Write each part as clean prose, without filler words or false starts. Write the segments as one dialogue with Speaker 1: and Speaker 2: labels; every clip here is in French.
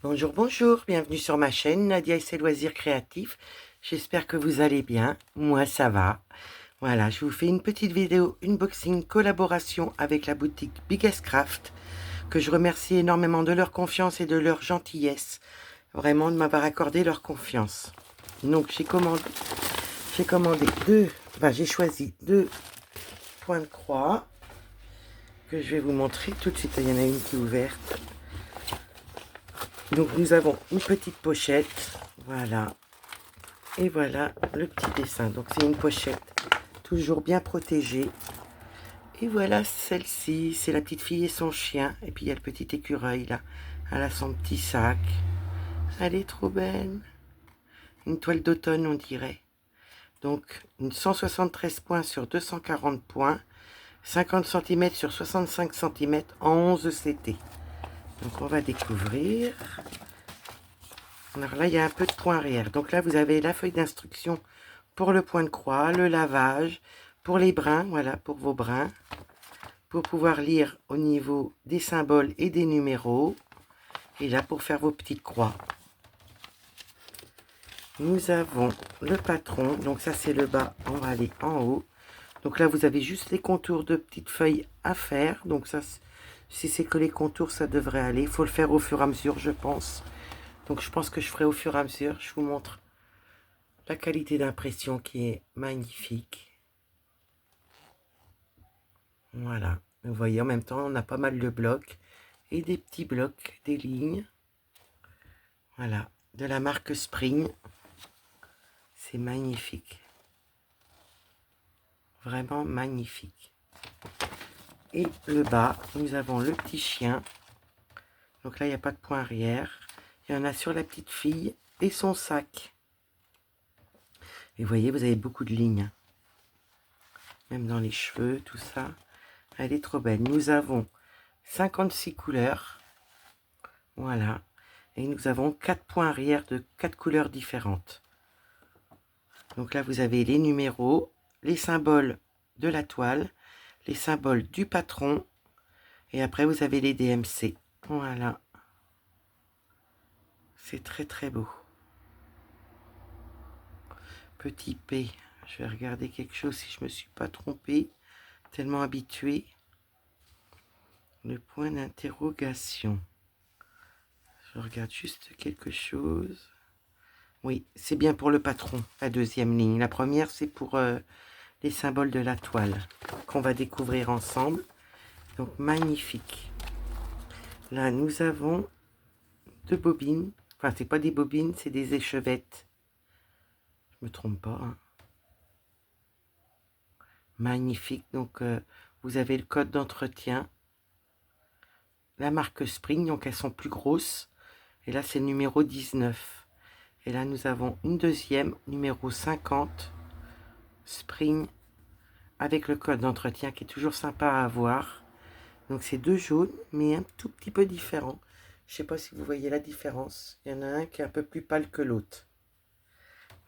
Speaker 1: Bonjour, bonjour, bienvenue sur ma chaîne Nadia et ses loisirs créatifs. J'espère que vous allez bien, moi ça va. Voilà, je vous fais une petite vidéo unboxing collaboration avec la boutique Biggest Craft, que je remercie énormément de leur confiance et de leur gentillesse, vraiment de m'avoir accordé leur confiance. Donc j'ai commandé j'ai choisi deux points de croix que je vais vous montrer tout de suite. Il y en a une qui est ouverte. Donc nous avons une petite pochette, voilà, et voilà le petit dessin. Donc c'est une pochette toujours bien protégée. Et voilà celle-ci, c'est la petite fille et son chien. Et puis il y a le petit écureuil là, elle a son petit sac. Elle est trop belle. Une toile d'automne on dirait. Donc une 173 points sur 240 points, 50 cm sur 65 cm en 11 CT. Donc on va découvrir. Alors là, il y a un peu de point arrière. Donc là, vous avez la feuille d'instruction pour le point de croix, le lavage, pour les brins, voilà, pour vos brins, pour pouvoir lire au niveau des symboles et des numéros. Et là, pour faire vos petites croix. Nous avons le patron. Donc ça, c'est le bas. On va aller en haut. Donc là, vous avez juste les contours de petites feuilles à faire. Donc ça, si c'est que les contours, ça devrait aller. Il faut le faire au fur et à mesure, je pense. Donc je pense que je ferai au fur et à mesure. Je vous montre la qualité d'impression qui est magnifique. Voilà. Vous voyez, en même temps, on a pas mal de blocs et des petits blocs, des lignes. Voilà. De la marque Spring. C'est magnifique. Vraiment magnifique. Et le bas, nous avons le petit chien. Donc là, il n'y a pas de point arrière. Il y en a sur la petite fille et son sac. Et vous voyez, vous avez beaucoup de lignes. Même dans les cheveux, tout ça. Elle est trop belle. Nous avons 56 couleurs. Voilà. Et nous avons 4 points arrière de 4 couleurs différentes. Donc là, vous avez les numéros, les symboles de la toile, les symboles du patron. Et après, vous avez les DMC. Voilà. C'est très très beau. Petit P. Je vais regarder quelque chose si je ne me suis pas trompée. Tellement habituée. Le point d'interrogation. Je regarde juste quelque chose. Oui, c'est bien pour le patron, la deuxième ligne. La première, c'est pour les symboles de la toile qu'on va découvrir ensemble. Donc, magnifique. Là, nous avons deux bobines. Enfin, c'est pas des bobines, c'est des échevettes. Je me trompe pas. Hein. Magnifique. Donc, vous avez le code d'entretien. La marque Spring, donc elles sont plus grosses. Et là, c'est le numéro 19. Et là, nous avons une deuxième, numéro 50. Spring, avec le code d'entretien qui est toujours sympa à avoir. Donc, c'est deux jaunes, mais un tout petit peu différents. Je ne sais pas si vous voyez la différence. Il y en a un qui est un peu plus pâle que l'autre.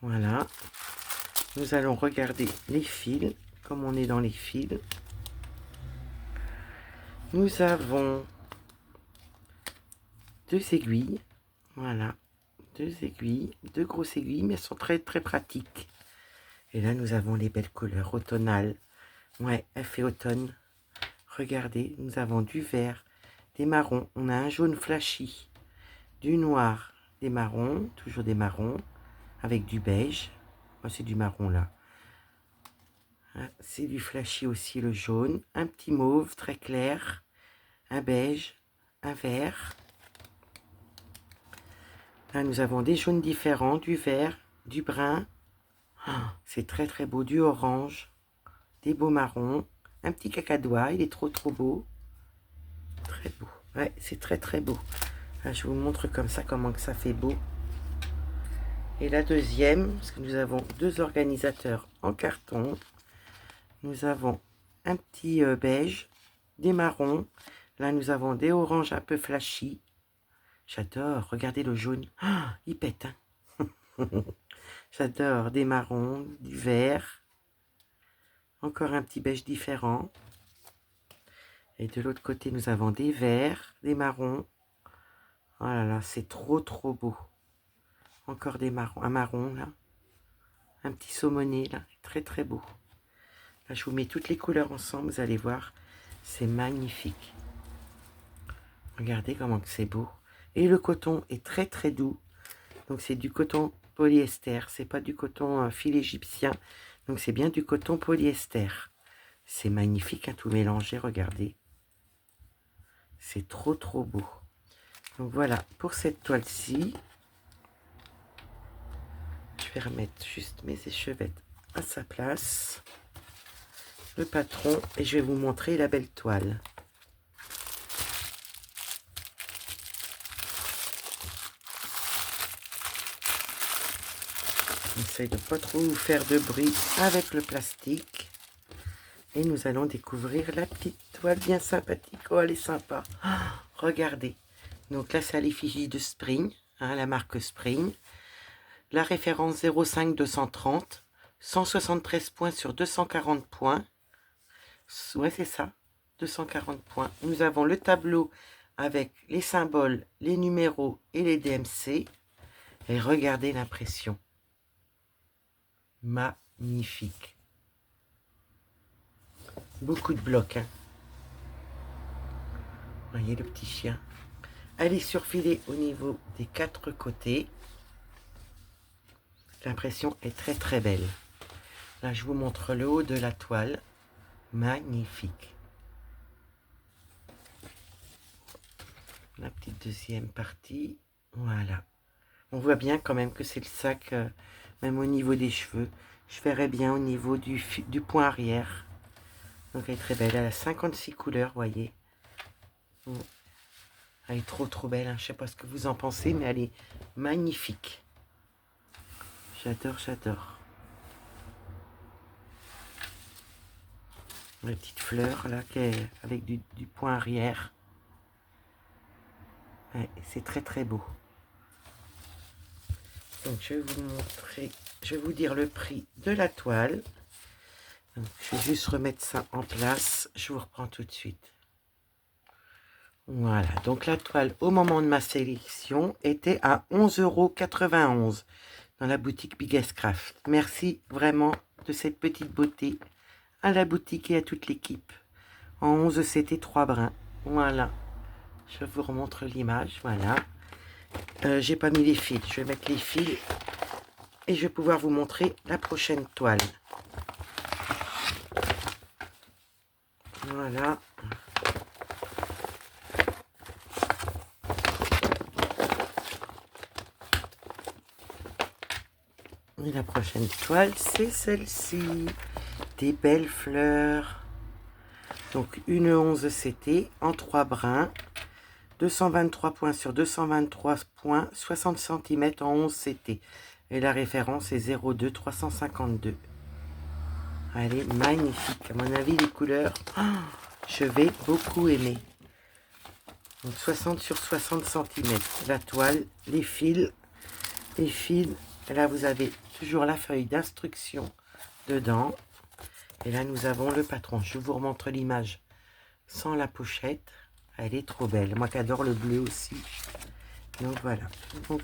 Speaker 1: Voilà. Nous allons regarder les fils, comme on est dans les fils. Nous avons deux aiguilles. Voilà. Deux aiguilles, deux grosses aiguilles, mais elles sont très très pratiques. Et là, nous avons les belles couleurs automnales. Ouais, elle fait automne. Regardez, nous avons du vert, des marrons. On a un jaune flashy, du noir, des marrons, toujours des marrons, avec du beige. Moi, c'est du marron là. C'est du flashy aussi, le jaune. Un petit mauve très clair, un beige, un vert. Là, nous avons des jaunes différents, du vert, du brun. Oh, c'est très très beau, du orange, des beaux marrons, un petit cacadois, il est trop trop beau. Très beau. Ouais, c'est très très beau. Là, je vous montre comme ça comment que ça fait beau. Et la deuxième, parce que nous avons deux organisateurs en carton. Nous avons un petit beige, des marrons. Là, nous avons des oranges un peu flashy. J'adore. Regardez le jaune. Oh, il pète. Hein. J'adore. Des marrons, du vert. Encore un petit beige différent. Et de l'autre côté, nous avons des verts, des marrons. Oh là là, c'est trop beau. Encore des marrons, un marron là. Un petit saumoné là, très beau. Là, je vous mets toutes les couleurs ensemble, vous allez voir. C'est magnifique. Regardez comment que c'est beau. Et le coton est très doux. Donc c'est du coton polyester. C'est pas du coton fil égyptien. Donc c'est bien du coton polyester. C'est magnifique, hein, tout mélangé, regardez. C'est trop beau. Donc voilà, pour cette toile-ci, je vais remettre juste mes échevettes à sa place. Le patron, et je vais vous montrer la belle toile. J'essaie de ne pas trop vous faire de bruit avec le plastique. Et nous allons découvrir la petite toile bien sympathique. Oh, elle est sympa. Oh, regardez. Donc là, c'est à l'effigie de Spring, hein, la marque Spring. La référence 05 230, 173 points sur 240 points. Ouais, c'est ça, 240 points. Nous avons le tableau avec les symboles, les numéros et les DMC. Et regardez l'impression. Magnifique. Beaucoup de blocs, hein. Voyez le petit chien. Elle est surfilée au niveau des 4 côtés. L'impression est très belle. Là, je vous montre le haut de la toile. Magnifique. La petite deuxième partie. Voilà. On voit bien quand même que c'est le sac, même au niveau des cheveux. Je verrais bien au niveau du point arrière. Donc elle est très belle. Elle a 56 couleurs, voyez. Elle est trop belle, hein. Je ne sais pas ce que vous en pensez, mais elle est magnifique. J'adore. La petite fleur là, qui est avec du point arrière. Ouais, c'est très beau. Donc je vais vous montrer, je vais vous dire le prix de la toile. Donc, je vais juste remettre ça en place. Je vous reprends tout de suite. Voilà, donc la toile au moment de ma sélection était à 11,91 € dans la boutique Biggest Craft. Merci vraiment de cette petite beauté à la boutique et à toute l'équipe. En 11, c'était 3 brins. Voilà, je vous remontre l'image. Voilà, j'ai pas mis les fils. Je vais mettre les fils et je vais pouvoir vous montrer la prochaine toile. Voilà. Et la prochaine toile, c'est celle-ci. Des belles fleurs. Donc une 11 CT en 3 brins. 223 points sur 223 points. 60 cm en 11 CT. Et la référence est 02 352. Elle est magnifique. À mon avis, les couleurs, je vais beaucoup aimer. Donc 60 sur 60 cm. La toile, les fils. Et là, vous avez toujours la feuille d'instruction dedans. Et là, nous avons le patron. Je vous remontre l'image sans la pochette. Elle est trop belle. Moi qui adore le bleu aussi. Donc voilà. Donc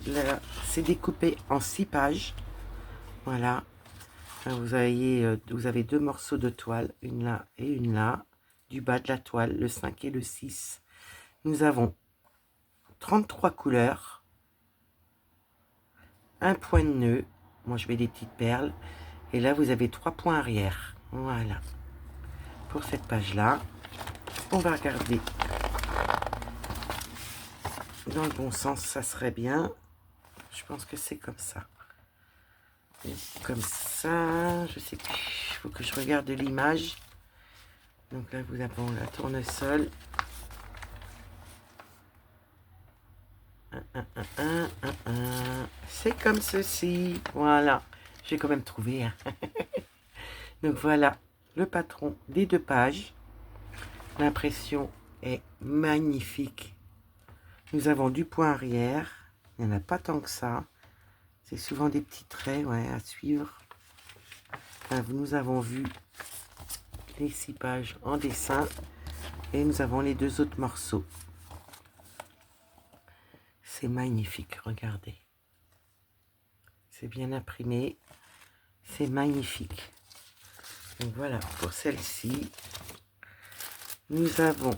Speaker 1: là, c'est découpé en 6 pages. Voilà. Là, vous avez 2 morceaux de toile. Une là et une là. Du bas de la toile, le 5 et le 6. Nous avons 33 couleurs. Un point de nœud. Moi, je mets des petites perles. Et là, vous avez 3 points arrière. Voilà. Pour cette page-là, on va regarder dans le bon sens, ça serait bien. Je pense que c'est comme ça. Et comme ça, je sais plus. Il faut que je regarde l'image. Donc là, nous avons la tournesol. C'est comme ceci. Voilà. J'ai quand même trouvé. Hein. Donc voilà le patron des 2 pages. L'impression est magnifique. Nous avons du point arrière. Il n'y en a pas tant que ça. C'est souvent des petits traits, ouais, à suivre. Là, nous avons vu les 6 pages en dessin. Et nous avons les 2 autres morceaux. c'est magnifique, regardez. C'est bien imprimé. C'est magnifique. Donc voilà, pour celle-ci, nous avons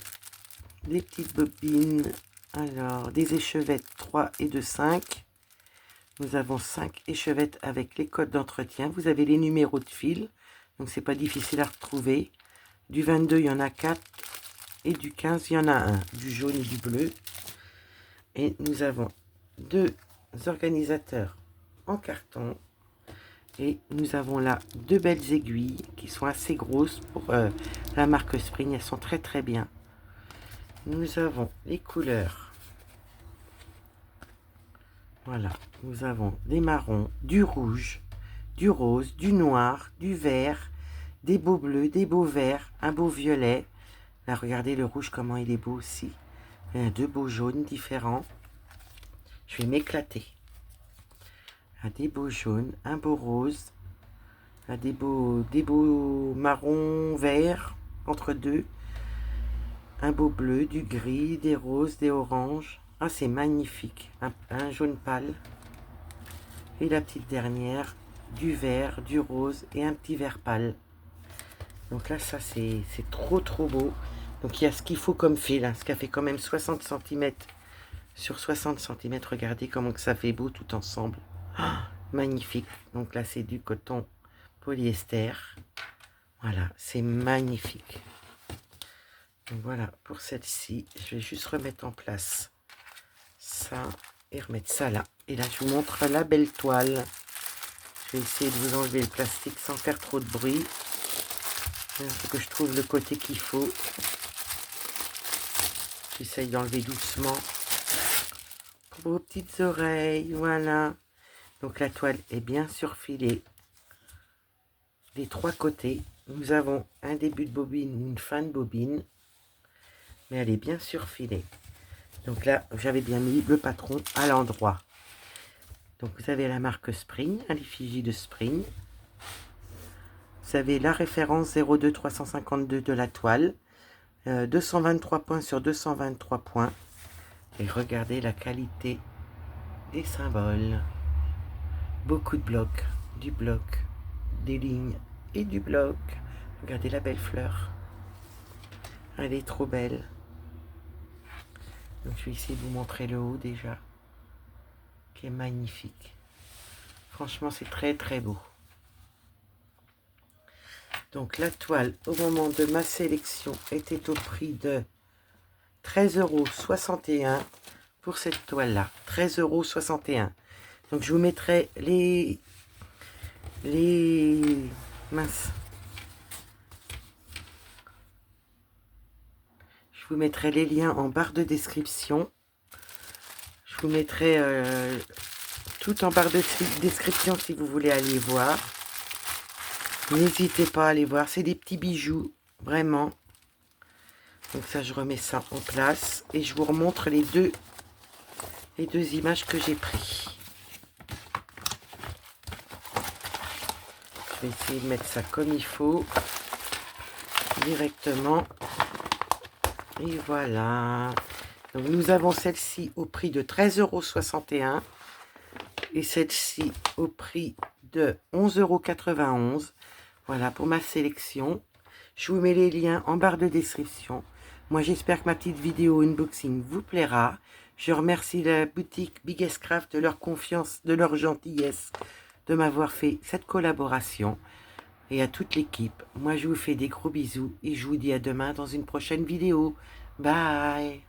Speaker 1: des petites bobines. Alors, des échevettes 3 et de 5. Nous avons 5 échevettes avec les codes d'entretien. Vous avez les numéros de fil, donc c'est pas difficile à retrouver. Du 22, il y en a 4. Et du 15, il y en a un. Du jaune et du bleu. Et nous avons 2 organisateurs en carton. Et nous avons là 2 belles aiguilles qui sont assez grosses pour la marque Spring. Elles sont très très bien. Nous avons les couleurs. Voilà, nous avons des marrons, du rouge, du rose, du noir, du vert, des beaux bleus, des beaux verts, un beau violet. Là, regardez le rouge, comment il est beau aussi. Il y a 2 beaux jaunes différents. Je vais m'éclater. Des beaux jaunes, un beau rose, des beaux marrons verts entre deux, un beau bleu, du gris, des roses, des oranges. Ah, c'est magnifique. Un jaune pâle. Et la petite dernière, du vert, du rose et un petit vert pâle. Donc là, ça, c'est trop, trop beau. Donc il y a ce qu'il faut comme fil, hein, ce qui a fait quand même 60 cm sur 60 cm. Regardez comment que ça fait beau tout ensemble. Ah, magnifique. Donc là, c'est du coton polyester. Voilà, c'est magnifique. Donc voilà, pour celle-ci, je vais juste remettre en place ça et remettre ça là. Et là, je vous montre la belle toile. Je vais essayer de vous enlever le plastique sans faire trop de bruit. Il faut que je trouve le côté qu'il faut. J'essaye d'enlever doucement. Pour vos petites oreilles, voilà. Donc la toile est bien surfilée des 3 côtés. Nous avons un début de bobine, une fin de bobine. Mais elle est bien surfilée. Donc là, j'avais bien mis le patron à l'endroit. Donc vous avez la marque Spring, à l'effigie de Spring. Vous avez la référence 02352 de la toile. 223 points sur 223 points. Et regardez la qualité des symboles. Beaucoup de blocs, du bloc, des lignes et du bloc. Regardez la belle fleur. Elle est trop belle. Donc je vais essayer de vous montrer le haut déjà, qui est magnifique. Franchement, c'est très très beau. Donc la toile, au moment de ma sélection, était au prix de 13,61 € pour cette toile-là. 13,61 €. Donc je vous mettrai les minces. Je vous mettrai les liens en barre de description. Je vous mettrai tout en barre de description si vous voulez aller voir. N'hésitez pas à aller voir. C'est des petits bijoux, vraiment. Donc ça, je remets ça en place. Et je vous remontre les deux images que j'ai prises. Je vais essayer de mettre ça comme il faut. Directement. Et voilà. Donc nous avons celle-ci au prix de 13,61 € et celle-ci au prix de 11,91 €. Voilà pour ma sélection. Je vous mets les liens en barre de description. Moi j'espère que ma petite vidéo unboxing vous plaira. Je remercie la boutique Biggest Craft de leur confiance, de leur gentillesse, de m'avoir fait cette collaboration. Et à toute l'équipe, moi je vous fais des gros bisous et je vous dis à demain dans une prochaine vidéo. Bye!